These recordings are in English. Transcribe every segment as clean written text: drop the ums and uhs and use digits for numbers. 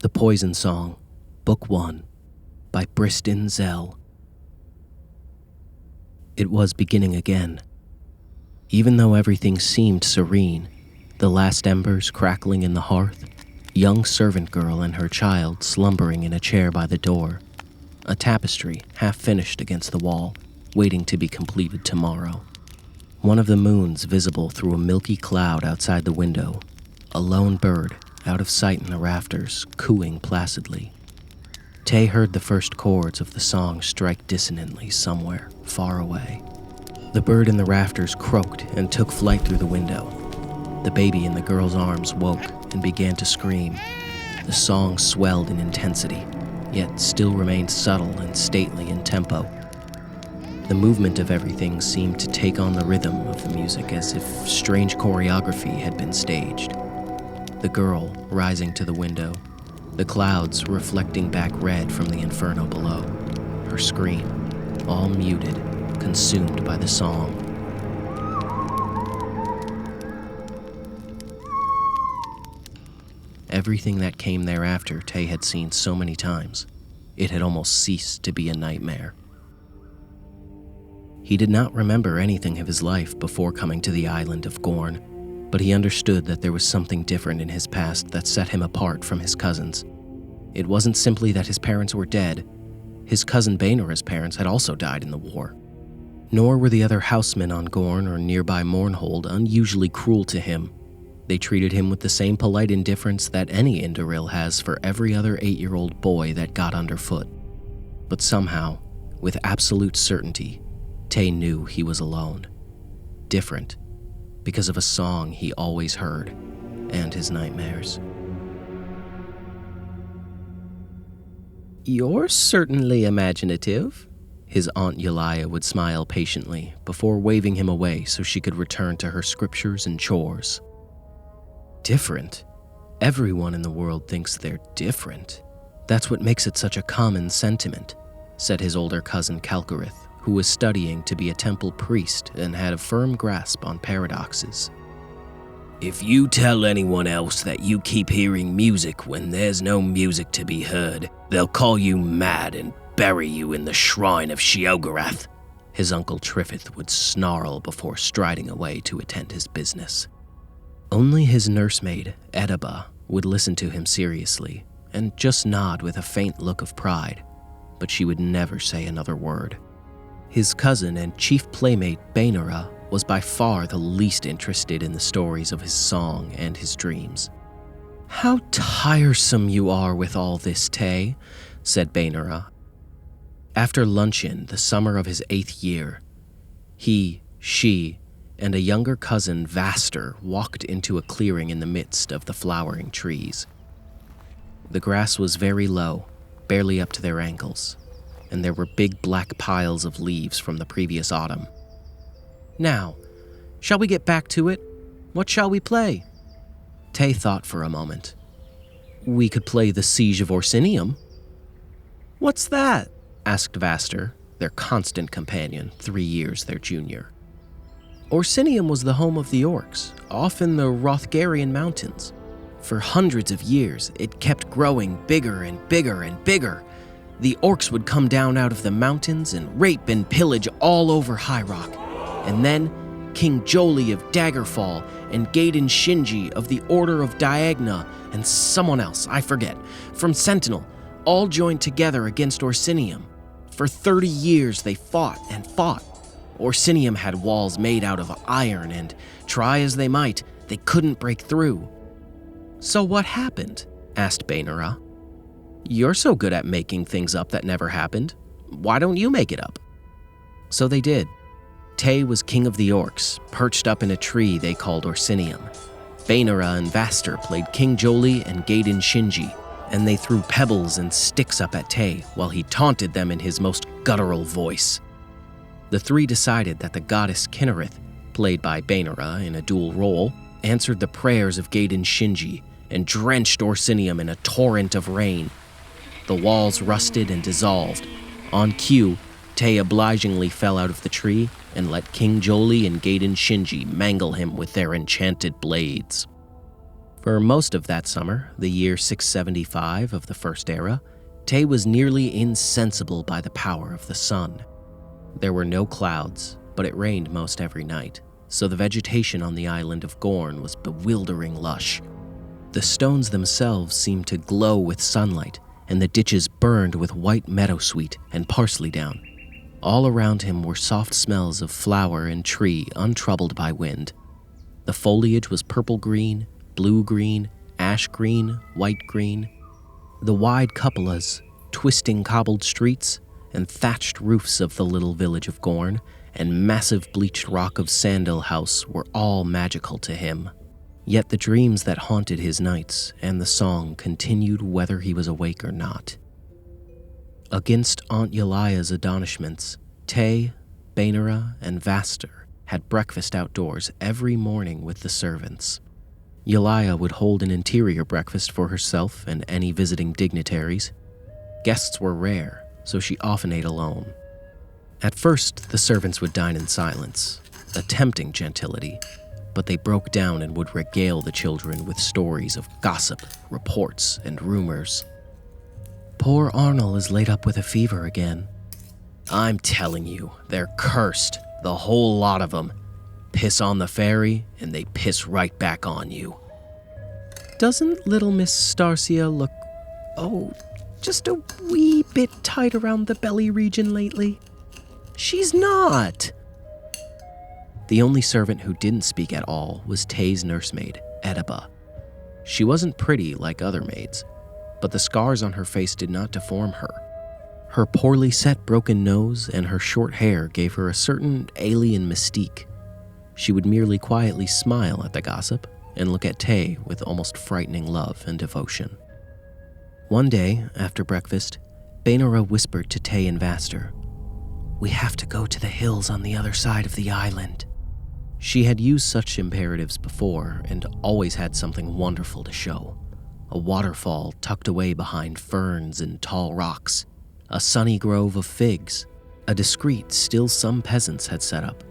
The Poison Song, Book 1, by Bristin Xel. It was beginning again. Even though everything seemed serene, the last embers crackling in the hearth, young servant girl and her child slumbering in a chair by the door, a tapestry half finished against the wall, waiting to be completed tomorrow. One of the moons visible through a milky cloud outside the window, a lone bird out of sight in the rafters, cooing placidly. Tay heard the first chords of the song strike dissonantly somewhere far away. The bird in the rafters croaked and took flight through the window. The baby in the girl's arms woke and began to scream. The song swelled in intensity, yet still remained subtle and stately in tempo. The movement of everything seemed to take on the rhythm of the music as if strange choreography had been staged. The girl rising to the window, the clouds reflecting back red from the inferno below, her scream, all muted, consumed by the song. Everything that came thereafter Tay had seen so many times, it had almost ceased to be a nightmare. He did not remember anything of his life before coming to the island of Gorn, but he understood that there was something different in his past that set him apart from his cousins. It wasn't simply that his parents were dead. His cousin Baenora's parents had also died in the war. Nor were the other housemen on Gorn or nearby Mournhold unusually cruel to him. They treated him with the same polite indifference that any Indoril has for every other 8-year-old boy that got underfoot. But somehow, with absolute certainty, Tay knew he was alone. Different, because of a song he always heard, and his nightmares. "You're certainly imaginative," his Aunt Yulia would smile patiently before waving him away so she could return to her scriptures and chores. Different? Everyone in the world thinks they're different. That's what makes it such a common sentiment, said his older cousin Kalkarith, who was studying to be a temple priest and had a firm grasp on paradoxes. "If you tell anyone else that you keep hearing music when there's no music to be heard, they'll call you mad and bury you in the shrine of Sheogorath," his Uncle Trifith would snarl before striding away to attend his business. Only his nursemaid, Edaba, would listen to him seriously and just nod with a faint look of pride, but she would never say another word. His cousin and chief playmate, Baenora, was by far the least interested in the stories of his song and his dreams. "How tiresome you are with all this, Tay," said Baenora. After luncheon, the summer of his 8th year, she, and a younger cousin, Vaster, walked into a clearing in the midst of the flowering trees. The grass was very low, barely up to their ankles, and there were big black piles of leaves from the previous autumn. "Now, shall we get back to it? What shall we play?" Tay thought for a moment. "We could play the Siege of Orsinium." "What's that?" asked Vaster, their constant companion, 3 years their junior. "Orsinium was the home of the orcs, off in the Rothgarian mountains. For hundreds of years, it kept growing bigger and bigger and bigger. The orcs would come down out of the mountains and rape and pillage all over High Rock. And then, King Jolie of Daggerfall and Gaiden Shinji of the Order of Diagna and someone else, I forget, from Sentinel, all joined together against Orsinium. For 30 years they fought and fought. Orsinium had walls made out of iron and, try as they might, they couldn't break through." "So what happened?" asked Baenora. "You're so good at making things up that never happened. Why don't you make it up?" So they did. Tay was king of the orcs, perched up in a tree they called Orsinium. Baenora and Vaster played King Jolie and Gaiden Shinji, and they threw pebbles and sticks up at Tay while he taunted them in his most guttural voice. The three decided that the goddess Kinnereth, played by Baenora in a dual role, answered the prayers of Gaiden Shinji and drenched Orsinium in a torrent of rain. The walls rusted and dissolved. On cue, Tay obligingly fell out of the tree and let King Jolie and Gaiden Shinji mangle him with their enchanted blades. For most of that summer, the year 675 of the First Era, Tay was nearly insensible by the power of the sun. There were no clouds, but it rained most every night, so the vegetation on the island of Gorn was bewildering lush. The stones themselves seemed to glow with sunlight, and the ditches burned with white meadowsweet and parsley down. All around him were soft smells of flower and tree untroubled by wind. The foliage was purple-green, blue-green, ash-green, white-green. The wide cupolas, twisting cobbled streets, and thatched roofs of the little village of Gorn, and massive bleached rock of Sandal House were all magical to him. Yet the dreams that haunted his nights and the song continued whether he was awake or not. Against Aunt Yalia's admonishments, Tay, Bainara, and Vaster had breakfast outdoors every morning with the servants. Yalia would hold an interior breakfast for herself and any visiting dignitaries. Guests were rare, so she often ate alone. At first, the servants would dine in silence, a tempting gentility, but they broke down and would regale the children with stories of gossip, reports, and rumors. "Poor Arnold is laid up with a fever again." "I'm telling you, they're cursed, the whole lot of them. Piss on the fairy, and they piss right back on you." "Doesn't little Miss Starcia look, just a wee bit tight around the belly region lately?" "She's not!" The only servant who didn't speak at all was Tay's nursemaid, Ediba. She wasn't pretty like other maids, but the scars on her face did not deform her. Her poorly set broken nose and her short hair gave her a certain alien mystique. She would merely quietly smile at the gossip and look at Tay with almost frightening love and devotion. One day, after breakfast, Bainara whispered to Tay and Vaster, "We have to go to the hills on the other side of the island." She had used such imperatives before and always had something wonderful to show. A waterfall tucked away behind ferns and tall rocks, a sunny grove of figs, a discreet still some peasants had set up,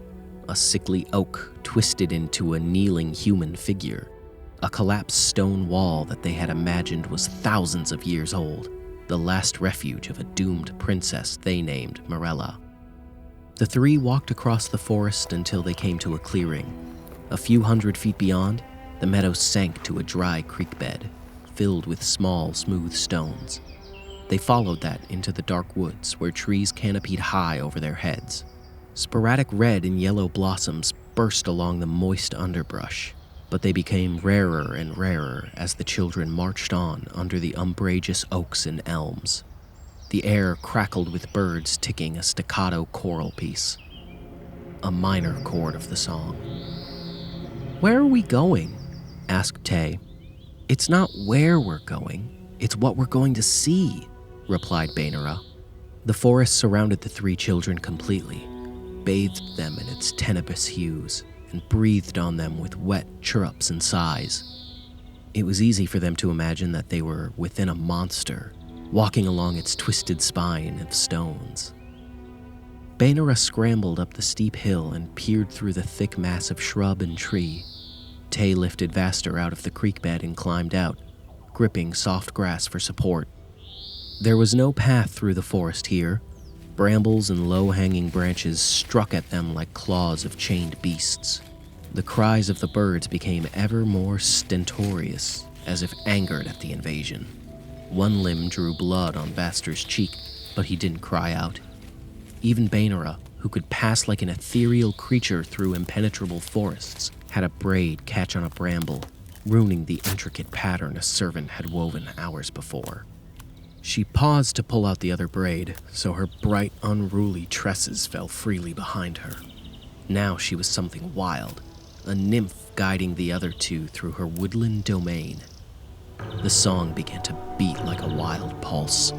a sickly oak twisted into a kneeling human figure, a collapsed stone wall that they had imagined was thousands of years old, the last refuge of a doomed princess they named Morella. The three walked across the forest until they came to a clearing. A few 100 feet beyond, the meadow sank to a dry creek bed, filled with small, smooth stones. They followed that into the dark woods where trees canopied high over their heads. Sporadic red and yellow blossoms burst along the moist underbrush, but they became rarer and rarer as the children marched on under the umbrageous oaks and elms. The air crackled with birds ticking a staccato choral piece, a minor chord of the song. "Where are we going?" asked Tay. "It's not where we're going, it's what we're going to see," replied Bainara. The forest surrounded the three children completely, bathed them in its tenebrous hues, and breathed on them with wet chirrups and sighs. It was easy for them to imagine that they were within a monster, walking along its twisted spine of stones. Bainara scrambled up the steep hill and peered through the thick mass of shrub and tree. Tay lifted Vaster out of the creek bed and climbed out, gripping soft grass for support. There was no path through the forest here. Brambles and low-hanging branches struck at them like claws of chained beasts. The cries of the birds became ever more stentorious, as if angered at the invasion. One limb drew blood on Vaster's cheek, but he didn't cry out. Even Bainara, who could pass like an ethereal creature through impenetrable forests, had a braid catch on a bramble, ruining the intricate pattern a servant had woven hours before. She paused to pull out the other braid, so her bright, unruly tresses fell freely behind her. Now she was something wild, a nymph guiding the other two through her woodland domain. The song began to beat like a wild pulse.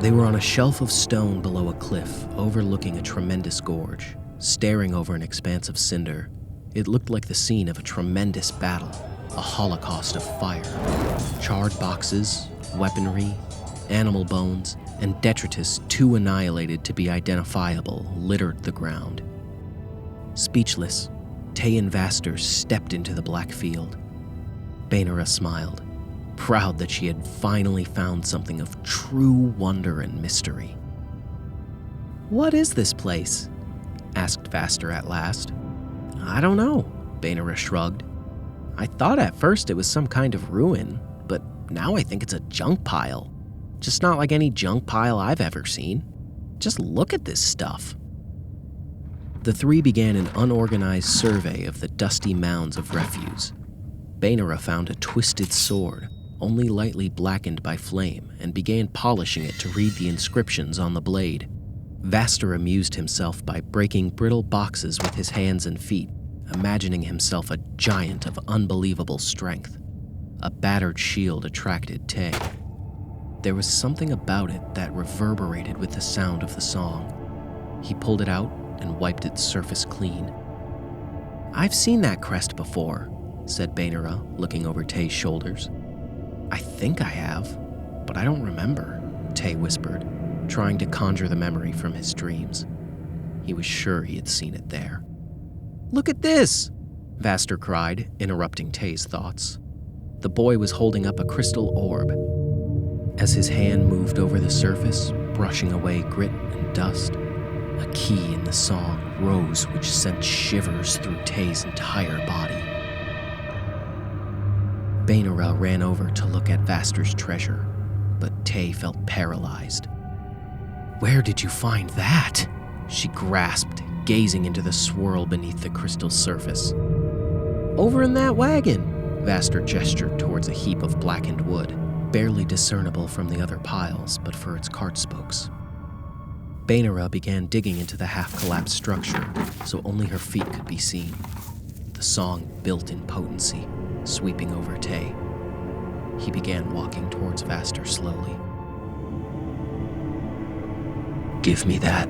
They were on a shelf of stone below a cliff, overlooking a tremendous gorge, staring over an expanse of cinder. It looked like the scene of a tremendous battle, a holocaust of fire. Charred boxes, weaponry, animal bones, and detritus too annihilated to be identifiable littered the ground. Speechless, Tay and Vaster stepped into the black field. Bainara smiled, proud that she had finally found something of true wonder and mystery. "What is this place?" asked Vaster at last. "I don't know," Bainara shrugged. "I thought at first it was some kind of ruin, but now I think it's a junk pile. Just not like any junk pile I've ever seen. Just look at this stuff." The three began an unorganized survey of the dusty mounds of refuse. Bainara found a twisted sword, only lightly blackened by flame, and began polishing it to read the inscriptions on the blade. Vaster amused himself by breaking brittle boxes with his hands and feet, imagining himself a giant of unbelievable strength. A battered shield attracted Tay. There was something about it that reverberated with the sound of the song. He pulled it out and wiped its surface clean. "I've seen that crest before," said Bainara, looking over Tay's shoulders. "I think I have, but I don't remember," Tay whispered, trying to conjure the memory from his dreams. He was sure he had seen it there. "Look at this!" Vaster cried, interrupting Tay's thoughts. The boy was holding up a crystal orb. As his hand moved over the surface, brushing away grit and dust, a key in the song rose which sent shivers through Tay's entire body. Bainara ran over to look at Vaster's treasure, but Tay felt paralyzed. "Where did you find that?" she grasped, gazing into the swirl beneath the crystal surface. "Over in that wagon," Vaster gestured towards a heap of blackened wood, barely discernible from the other piles but for its cart spokes. Bainara began digging into the half-collapsed structure, so only her feet could be seen. The song built in potency, sweeping over Tay. He began walking towards Vaster slowly. "Give me that,"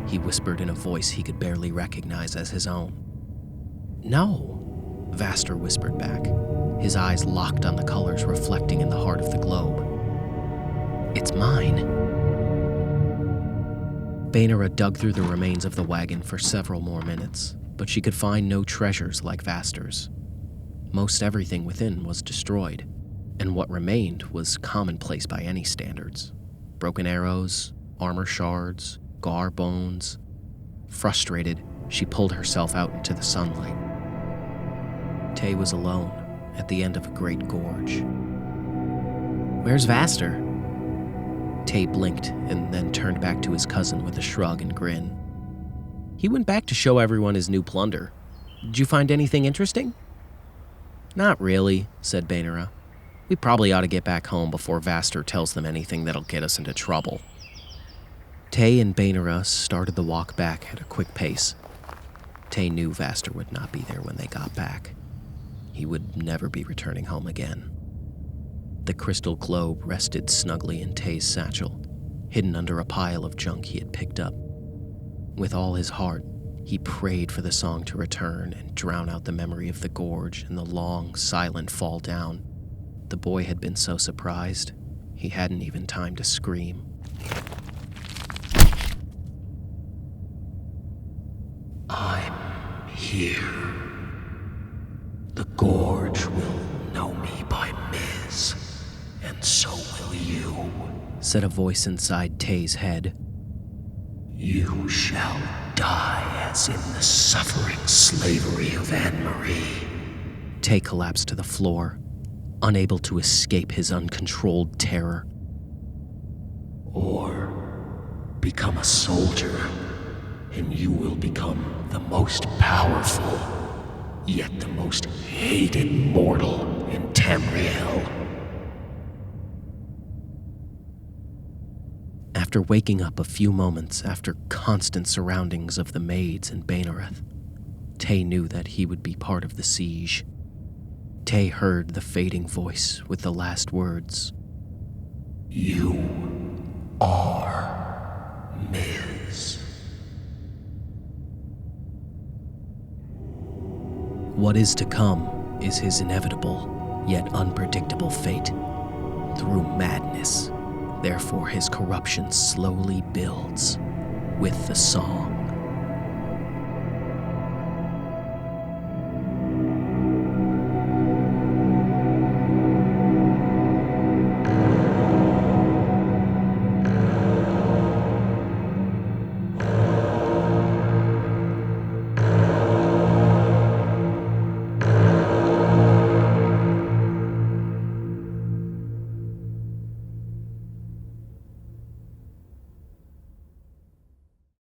he whispered in a voice he could barely recognize as his own. "No," Vaster whispered back, his eyes locked on the colors reflecting in the heart of the globe. "It's mine." Bainara dug through the remains of the wagon for several more minutes, but she could find no treasures like Vaster's. Most everything within was destroyed, and what remained was commonplace by any standards. Broken arrows, armor shards, gar bones. Frustrated, she pulled herself out into the sunlight. Tay was alone at the end of a great gorge. "Where's Vaster?" Tay blinked and then turned back to his cousin with a shrug and grin. "He went back to show everyone his new plunder. Did you find anything interesting?" "Not really," said Bainara. "We probably ought to get back home before Vaster tells them anything that'll get us into trouble." Tay and Bainara started the walk back at a quick pace. Tay knew Vaster would not be there when they got back. He would never be returning home again. The crystal globe rested snugly in Tay's satchel, hidden under a pile of junk he had picked up. With all his heart, he prayed for the song to return and drown out the memory of the gorge and the long, silent fall down. The boy had been so surprised, he hadn't even time to scream. "I'm here. The gorge will know me by Miz, and so will you," said a voice inside Tay's head. "You shall die as in the suffering slavery of Anne-Marie." Tay collapsed to the floor, unable to escape his uncontrolled terror. "Or become a soldier, and you will become the most powerful, yet the most hated mortal in Tamriel." After waking up a few moments after constant surroundings of the maids and Bainarath, Tay knew that he would be part of the siege. Tay heard the fading voice with the last words. "You are Miz." What is to come is his inevitable, yet unpredictable fate. Through madness, therefore his corruption slowly builds with the song.